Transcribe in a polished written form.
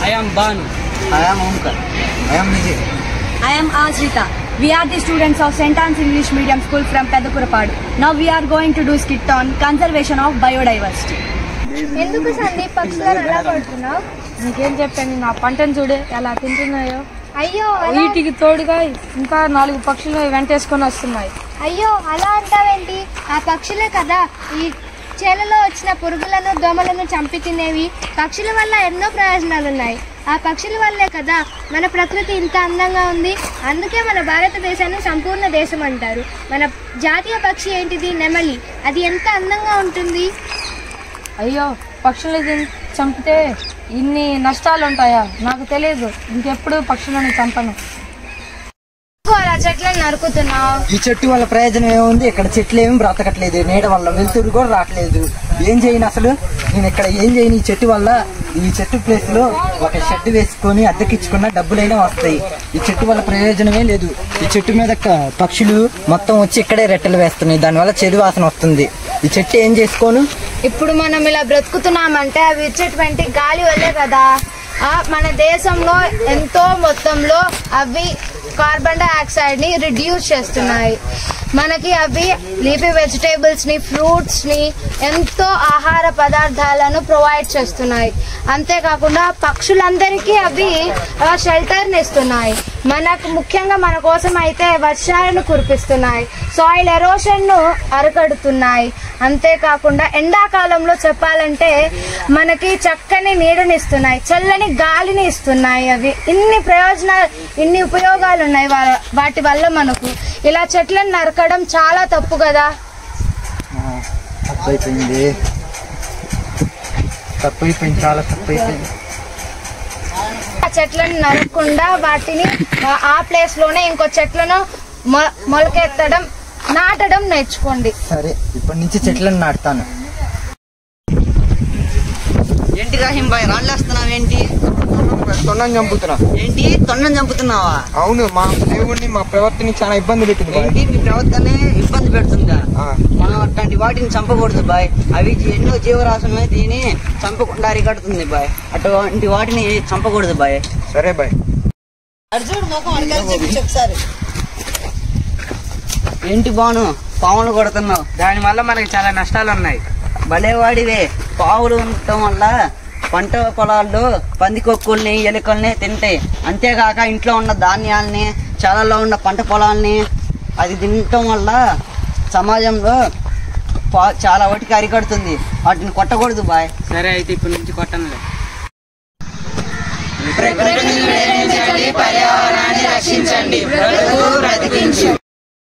I am Banu. I am Omkar. I am Vijay. I am Ashrita. We are the students of St. Anne's English Medium School from Pedakurapadu. Now we are going to do skit on conservation of biodiversity. ఎందుకు సందీప్ పక్షులను ఎలా కొడుతున్నావు? నీకేం చెప్పాను, నా పంటను చూడే ఎలా తింటున్నాయో. అయ్యో వీటికి తోడుగా ఇంకా 4 పక్షులు వెంటేసుకొని వస్తున్నాయి. అయ్యో అలా అంటావేంటి? ఆ పక్షులే కదా ఈ చేలలో వచ్చిన పురుగులను దోమలను చంపి తినేవి. పక్షుల వల్ల ఎన్నో ప్రయోజనాలు ఉన్నాయి. ఆ పక్షుల వల్లే కదా మన ప్రకృతి ఇంత అందంగా ఉంది. అందుకే మన భారతదేశాన్ని సంపూర్ణ దేశం అంటారు. మన జాతీయ పక్షి ఏంటిది? నెమలి. అది ఎంత అందంగా ఉంటుంది. అయ్యో, పక్షులు చంపితే ఇన్ని నష్టాలు ఉంటాయా? నాకు తెలియదు. ఇంకెప్పుడు పక్షులను చంపను. అలా చెట్లను నరుకుతున్నావు. ఈ చెట్టు వల్ల ప్రయోజనం ఏముంది? ఇక్కడ చెట్లు ఏమి బ్రతకట్లేదు, నీడ వల్ల వెలుతురు కూడా రావట్లేదు. ఏం చేయను అసలు నేను ఇక్కడ ఏం చేయను? ఈ చెట్టు వల్ల ఈ చెట్టు ప్లేస్ లో ఒక షెడ్ వేసుకొని అద్దెకిచ్చుకున్న డబ్బులైనా వస్తాయి. ఈ చెట్టు వల్ల ప్రయోజనమే లేదు. ఈ చెట్టు మీద పక్షులు మొత్తం వచ్చి ఇక్కడే రెట్టెలు వేస్తున్నాయి. దానివల్ల చెడు వాసన వస్తుంది. ఈ చెట్టు ఏం చేసుకోను? ఇప్పుడు మనం ఇలా బ్రతుకుతున్నామంటే అవి ఇచ్చేటువంటి గాలి వల్లే కదా. మన దేశంలో ఎంతో మొత్తంలో అవి కార్బన్ డైఆక్సైడ్ ని రిడ్యూస్ చేస్తున్నాయి. మనకి అవి లీఫీ వెజిటేబుల్స్ ని, ఫ్రూట్స్ ని, ఎంతో ఆహార పదార్థాలను ప్రొవైడ్ చేస్తున్నాయి. అంతేకాకుండా పక్షులందరికీ అవి షెల్టర్ ని ఇస్తున్నాయి. మనకు ముఖ్యంగా మన కోసం అయితే వర్షాలను కురిపిస్తున్నాయి, సాయిల్ ఎరోషన్ ను అరికడుతున్నాయి. అంతేకాకుండా ఎండాకాలంలో చెప్పాలంటే మనకి చక్కని నీడనిస్తున్నాయి, చల్లని గాలిని ఇస్తున్నాయి. అవి ఇన్ని ఉపయోగాలు ఉన్నాయి వాటి వల్ల మనకు. ఇలా చెట్లను నరకడం చాలా తప్పు కదా. తప్పైపోయింది, చాలా తప్పైపోయింది. ఆ చెట్లను నరకకుండా వాటిని ఆ ప్లేస్ లోనే ఇంకో చెట్లను మొలకెత్తడం, నాటడం నేర్చుకోండి. సరే, ఇప్పటి నుంచి చెట్లను నాటుతాను. ఏంటి రాహిం బాయ్ రాళ్ళేస్తున్నావు? ఏంటి తొండం చంపుతున్నా? ఏంటి తొండం చంపుతున్నావా? అవును, మా దేవుడిని మా ప్రవర్తన చాలా ఇబ్బంది పెట్టింది. ఏంటి మీ ప్రవర్తనే ఇబ్బంది పెడుతుందా? మనం అట్లాంటి వాటిని చంపకూడదు బాయ్. అవి ఎన్నో జీవరాశులనే దీన్ని చంపకుండా అరికడుతుంది బాయ్. అటువంటి వాటిని చంపకూడదు బాయ్. సరే బాయ్. ఏంటి బాను పాములు కొడుతున్నావు? దానివల్ల మనకి చాలా నష్టాలు ఉన్నాయి. భలేవాడివే. పావులు ఉండటం వల్ల పంట పొలాల్లో పందికొక్కుల్ని, ఎలుకల్ని తింటాయి. అంతేకాక ఇంట్లో ఉన్న ధాన్యాలని, చాలలో ఉన్న పంట పొలాల్ని అది తినటం వల్ల సమాజంలో చాలా వాటికి అరికడుతుంది. వాటిని కొట్టకూడదు బాయ్. సరే, అయితే ఇప్పటి నుంచి కొట్టనులే. ప్రకృతిని రక్షించండి, పర్యావరణాన్ని రక్షించండి, బ్రతుకు బ్రతికించు.